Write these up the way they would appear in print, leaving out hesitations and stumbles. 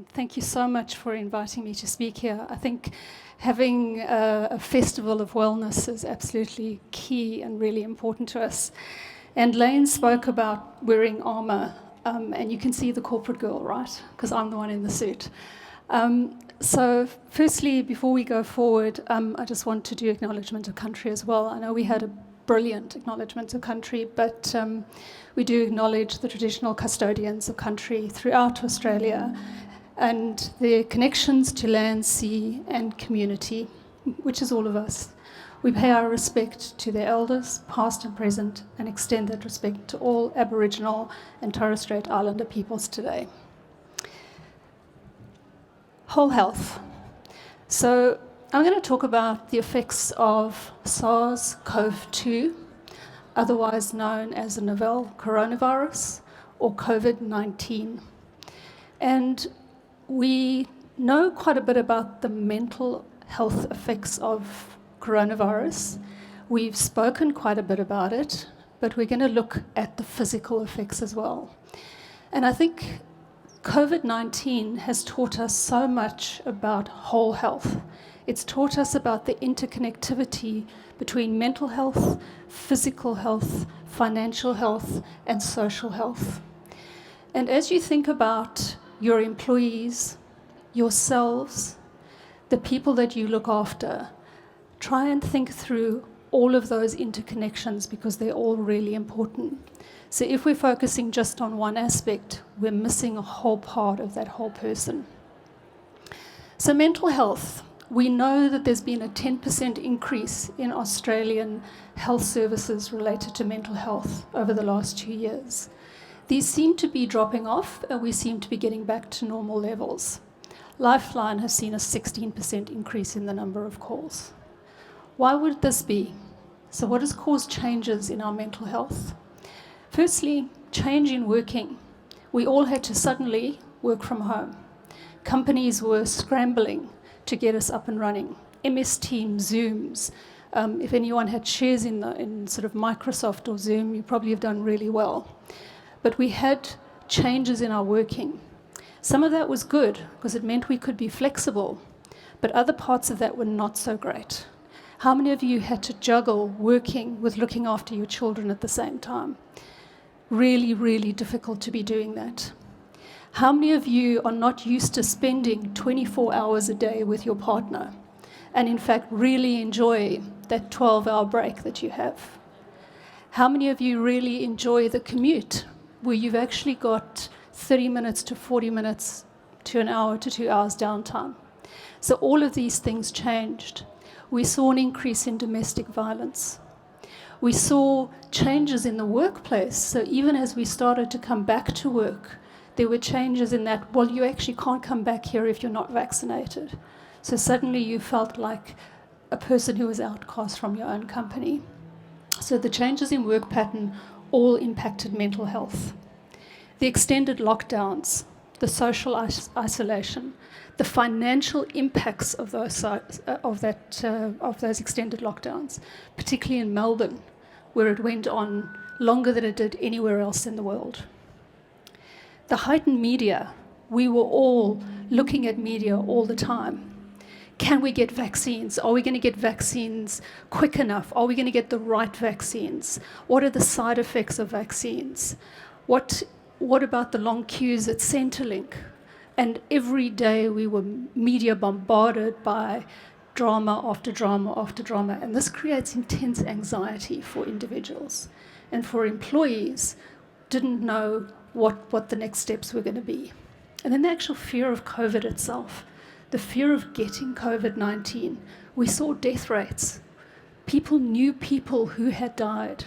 Thank you so much for inviting me to speak here. I think having a festival of wellness is absolutely key and really important to us. And Lane spoke about wearing armor, and you can see the corporate girl, right? Because I'm the one in the suit. So firstly, before we go forward, I just want to do acknowledgement of country as well. I know we had a brilliant acknowledgement of country, but we do acknowledge the traditional custodians of country throughout Australia and their connections to land, sea, and community, which is all of us. We pay our respect to their elders, past and present, and extend that respect to all Aboriginal and Torres Strait Islander peoples today. Whole health. So I'm going to talk about the effects of SARS-CoV-2, otherwise known as the novel coronavirus or COVID-19. And we know quite a bit about the mental health effects of coronavirus. We've spoken quite a bit about it, but we're going to look at the physical effects as well. And I think COVID-19 has taught us so much about whole health. It's taught us about the interconnectivity between mental health, physical health, financial health, and social health. And as you think about your employees, yourselves, the people that you look after, try and think through all of those interconnections because they're all really important. So if we're focusing just on one aspect, we're missing a whole part of that whole person. So mental health. We know that there's been a 10% increase in Australian health services related to mental health over the last 2 years. These seem to be dropping off, and we seem to be getting back to normal levels. Lifeline has seen a 16% increase in the number of calls. Why would this be? So what has caused changes in our mental health? Firstly, change in working. We all had to suddenly work from home. Companies were scrambling to get us up and running. MS Teams, Zooms. If anyone had shares in sort of Microsoft or Zoom, you probably have done really well. But we had changes in our working. Some of that was good because it meant we could be flexible, but other parts of that were not so great. How many of you had to juggle working with looking after your children at the same time? Really, really difficult to be doing that. How many of you are not used to spending 24 hours a day with your partner and in fact really enjoy that 12-hour break that you have? How many of you really enjoy the commute where you've actually got 30 minutes to 40 minutes to an hour to 2 hours downtime? So all of these things changed. We saw an increase in domestic violence. We saw changes in the workplace. So even as we started to come back to work, there were changes in that, well, you actually can't come back here if you're not vaccinated. So suddenly you felt like a person who was outcast from your own company. So the changes in work pattern all impacted mental health. The extended lockdowns, the social isolation, the financial impacts of those extended lockdowns, particularly in Melbourne, where it went on longer than it did anywhere else in the world. The heightened media, we were all looking at media all the time. Can we get vaccines? Are we going to get vaccines quick enough? Are we going to get the right vaccines? What are the side effects of vaccines? What about the long queues at Centrelink? And every day we were media bombarded by drama after drama after drama. And this creates intense anxiety for individuals. And for employees, didn't know what the next steps were going to be. And then the actual fear of COVID itself, the fear of getting COVID-19. We saw death rates. People knew people who had died.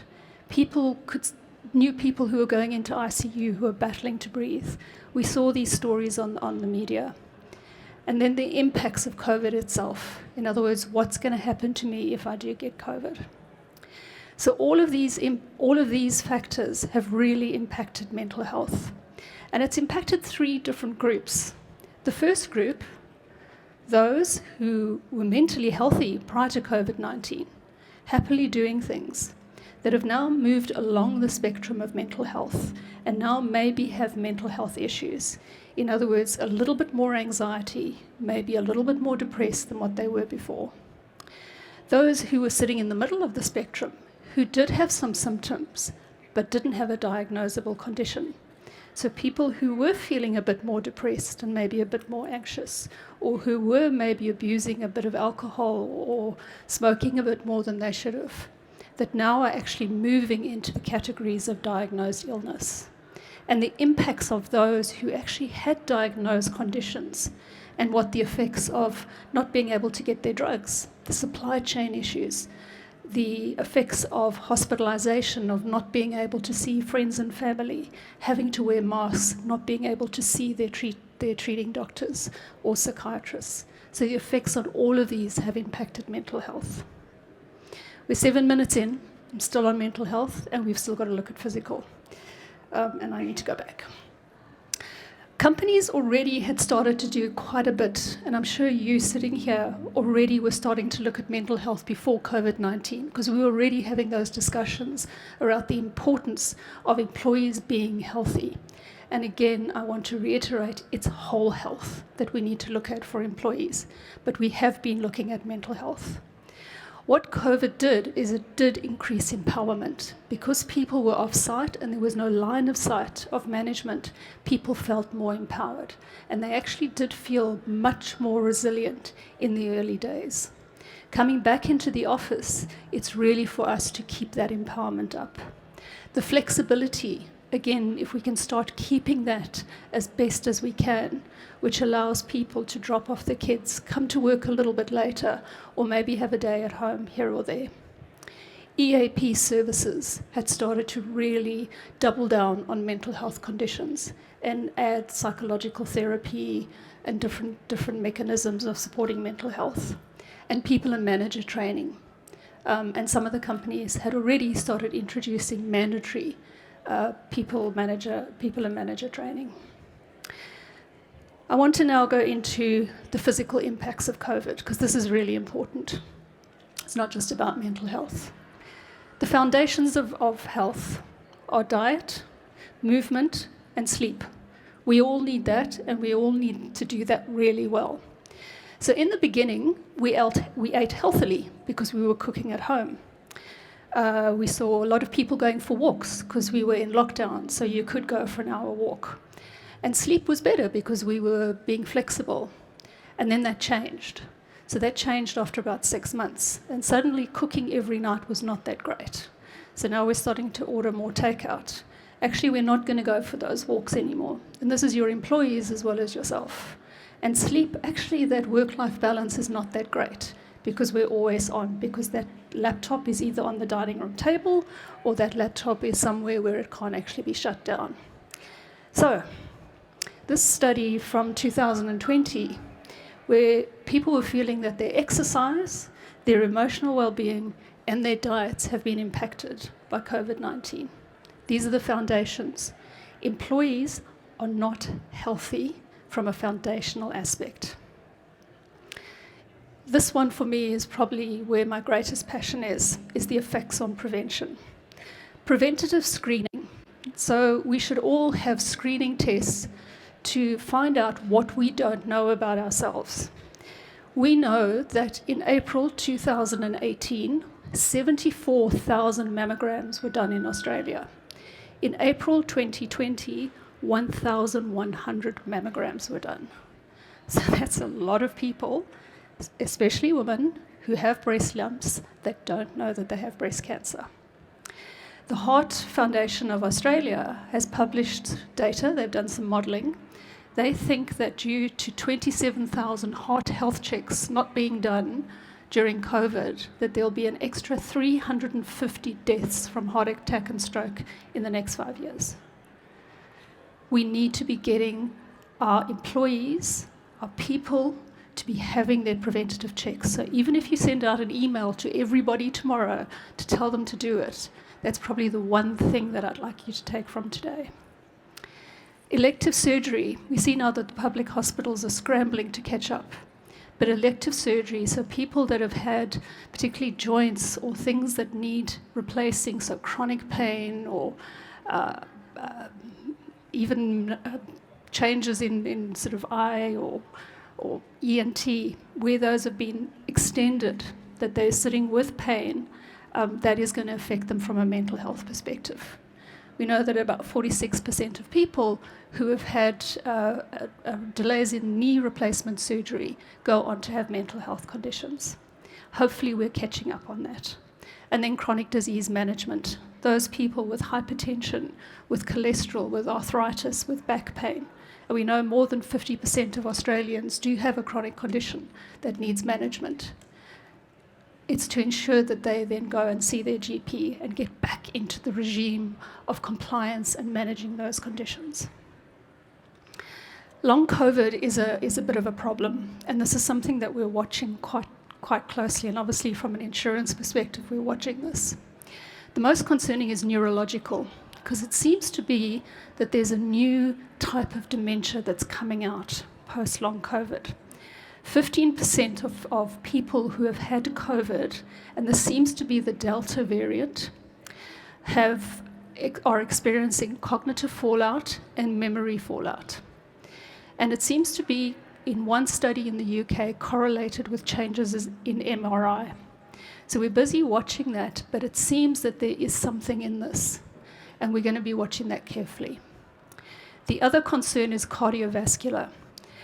Knew people who were going into ICU, who were battling to breathe. We saw these stories on the media. And then the impacts of COVID itself. In other words, what's going to happen to me if I do get COVID? So all of these factors have really impacted mental health. And it's impacted 3 different groups. The first group, those who were mentally healthy prior to COVID-19, happily doing things. that have now moved along the spectrum of mental health and now maybe have mental health issues. In other words, a little bit more anxiety, maybe a little bit more depressed than what they were before. Those who were sitting in the middle of the spectrum, who did have some symptoms, but didn't have a diagnosable condition. So people who were feeling a bit more depressed and maybe a bit more anxious, or who were maybe abusing a bit of alcohol or smoking a bit more than they should have, that now are actually moving into the categories of diagnosed illness. And the impacts of those who actually had diagnosed conditions and what the effects of not being able to get their drugs, the supply chain issues, the effects of hospitalization, of not being able to see friends and family, having to wear masks, not being able to see their treating doctors or psychiatrists. So the effects on all of these have impacted mental health. We're 7 minutes in, I'm still on mental health, and we've still got to look at physical. And I need to go back. Companies already had started to do quite a bit, and I'm sure you sitting here already were starting to look at mental health before COVID-19, because we were already having those discussions around the importance of employees being healthy. And again, I want to reiterate, it's whole health that we need to look at for employees, but we have been looking at mental health. What COVID did is it did increase empowerment. Because people were off-site and there was no line of sight of management, people felt more empowered. And they actually did feel much more resilient in the early days. Coming back into the office, it's really for us to keep that empowerment up. The flexibility, again, if we can start keeping that as best as we can, which allows people to drop off their kids, come to work a little bit later, or maybe have a day at home here or there. EAP services had started to really double down on mental health conditions and add psychological therapy and different mechanisms of supporting mental health, and people and manager training. And some of the companies had already started introducing mandatory people and manager training. I want to now go into the physical impacts of COVID, because this is really important. It's not just about mental health. The foundations of health are diet, movement, and sleep. We all need that, and we all need to do that really well. So in the beginning, we ate healthily because we were cooking at home. We saw a lot of people going for walks because we were in lockdown, so you could go for an hour walk. And sleep was better because we were being flexible. And then that changed. So that changed after about 6 months. And suddenly cooking every night was not that great. So now we're starting to order more takeout. Actually, we're not going to go for those walks anymore. And this is your employees as well as yourself. And sleep, actually, that work-life balance is not that great because we're always on, because that laptop is either on the dining room table or that laptop is somewhere where it can't actually be shut down. So this study from 2020, where people were feeling that their exercise, their emotional well-being, and their diets have been impacted by COVID-19. These are the foundations. Employees are not healthy from a foundational aspect. This one for me is probably where my greatest passion is the effects on prevention. Preventative screening. So we should all have screening tests to find out what we don't know about ourselves. We know that in April 2018, 74,000 mammograms were done in Australia. In April 2020, 1,100 mammograms were done. So that's a lot of people, especially women, who have breast lumps that don't know that they have breast cancer. The Heart Foundation of Australia has published data, they've done some modelling. They think that due to 27,000 heart health checks not being done during COVID, that there'll be an extra 350 deaths from heart attack and stroke in the next 5 years. We need to be getting our employees, our people, to be having their preventative checks. So even if you send out an email to everybody tomorrow to tell them to do it, that's probably the one thing that I'd like you to take from today. Elective surgery. We see now that the public hospitals are scrambling to catch up. But elective surgery, so people that have had particularly joints or things that need replacing, so chronic pain or even changes in sort of eye or ENT, where those have been extended, that they're sitting with pain, that is going to affect them from a mental health perspective. We know that about 46% of people who have had delays in knee replacement surgery go on to have mental health conditions. Hopefully we're catching up on that. And then chronic disease management. Those people with hypertension, with cholesterol, with arthritis, with back pain. And we know more than 50% of Australians do have a chronic condition that needs management. It's to ensure that they then go and see their GP and get back into the regime of compliance and managing those conditions. Long COVID is a bit of a problem, and this is something that we're watching quite closely, and obviously from an insurance perspective, we're watching this. The most concerning is neurological, because it seems to be that there's a new type of dementia that's coming out post-long COVID. 15% of people who have had COVID, and this seems to be the Delta variant, are experiencing cognitive fallout and memory fallout. And it seems to be, in one study in the UK, correlated with changes in MRI. So we're busy watching that, but it seems that there is something in this, and we're going to be watching that carefully. The other concern is cardiovascular.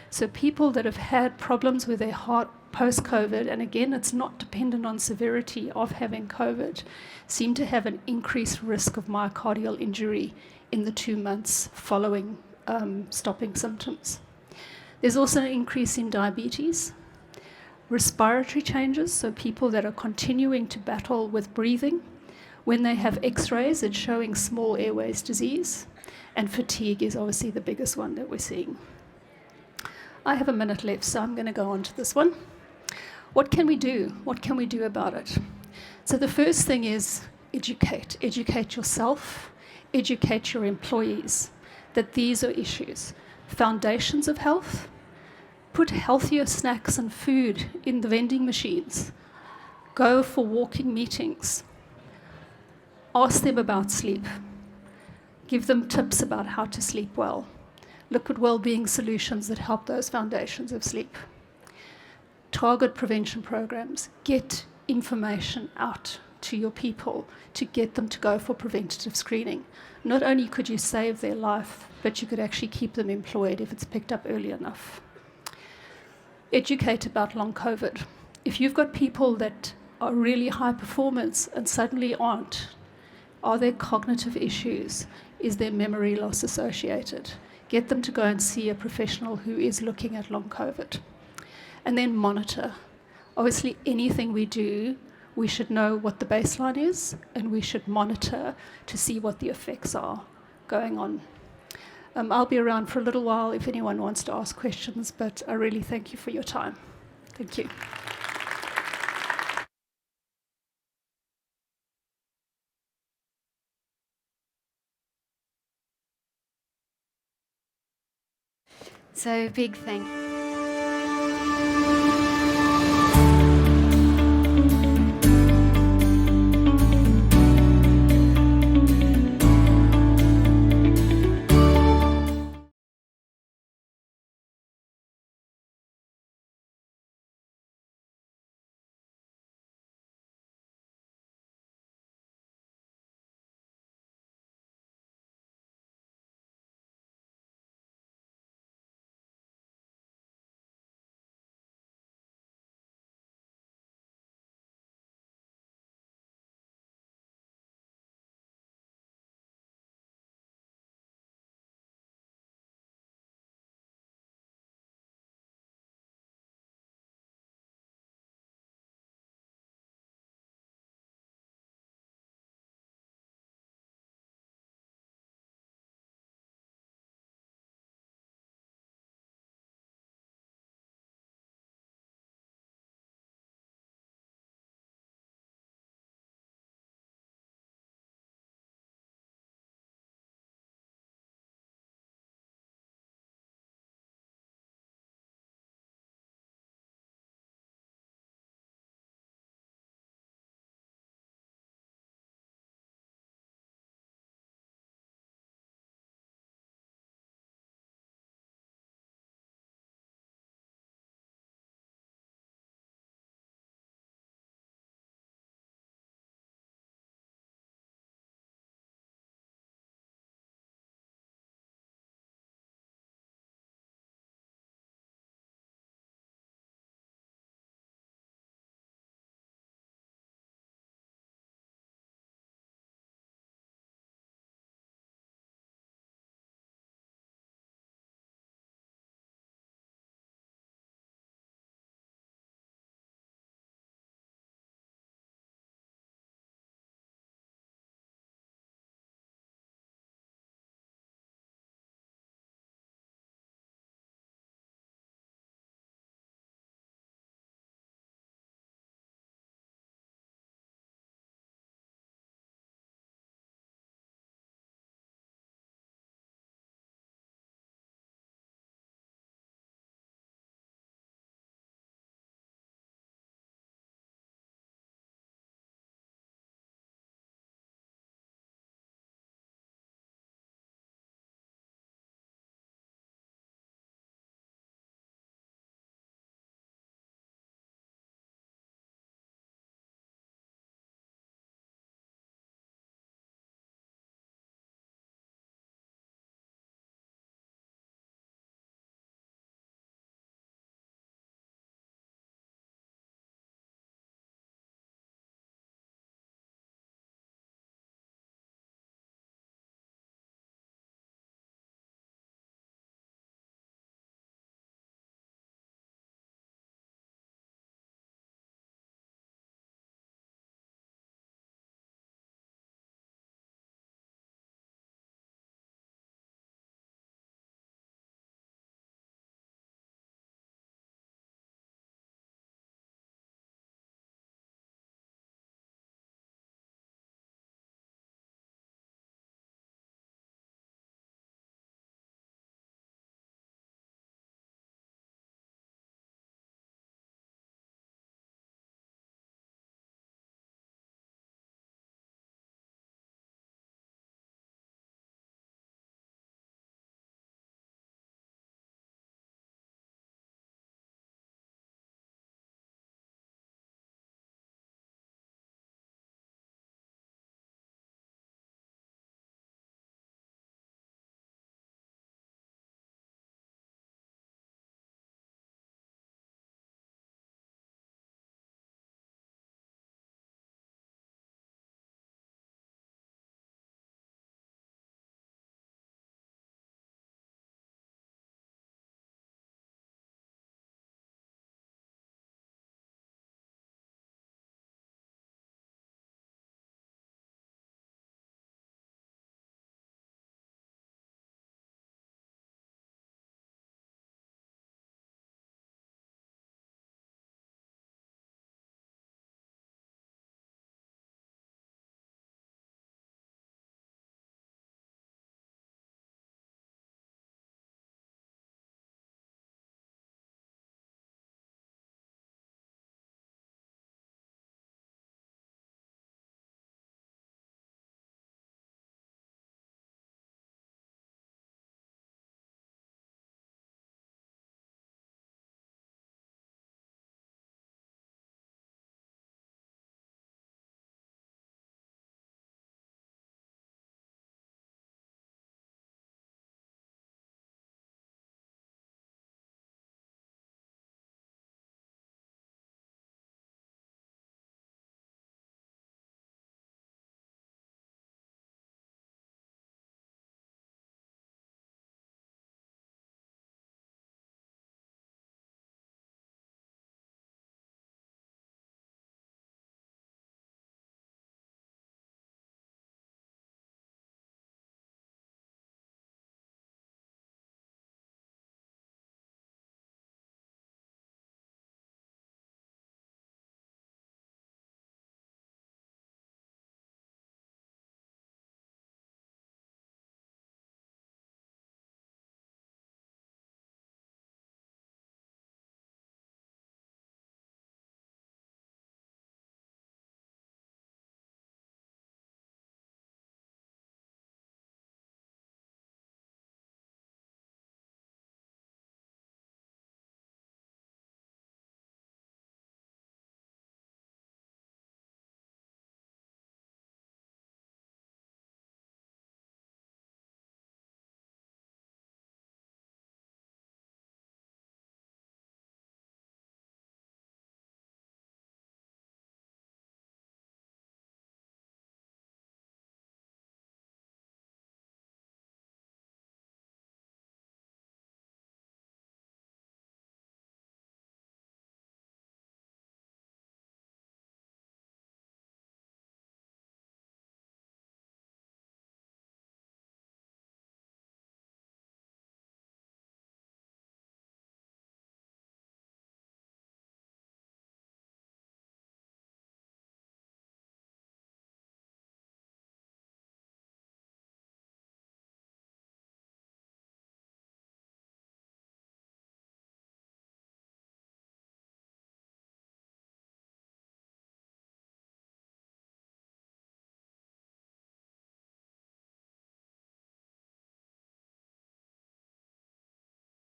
So people that have had problems with their heart post-COVID, and again, it's not dependent on severity of having COVID, seem to have an increased risk of myocardial injury in the 2 months following stopping symptoms. There's also an increase in diabetes, respiratory changes, so people that are continuing to battle with breathing. When they have x-rays, it's showing small airways disease, and fatigue is obviously the biggest one that we're seeing. I have a minute left, so I'm going to go on to this one. What can we do? What can we do about it? So the first thing is educate. Educate yourself, educate your employees that these are issues. Foundations of health, put healthier snacks and food in the vending machines. Go for walking meetings. Ask them about sleep. Give them tips about how to sleep well. Look at well-being solutions that help those foundations of sleep. Target prevention programs. Get information out to your people to get them to go for preventative screening. Not only could you save their life, but you could actually keep them employed if it's picked up early enough. Educate about long COVID. If you've got people that are really high performance and suddenly aren't, are there cognitive issues? Is there memory loss associated? Get them to go and see a professional who is looking at long COVID. And then monitor. Obviously, anything we do, we should know what the baseline is, and we should monitor to see what the effects are going on. I'll be around for a little while if anyone wants to ask questions, but I really thank you for your time. Thank you. So big thank you.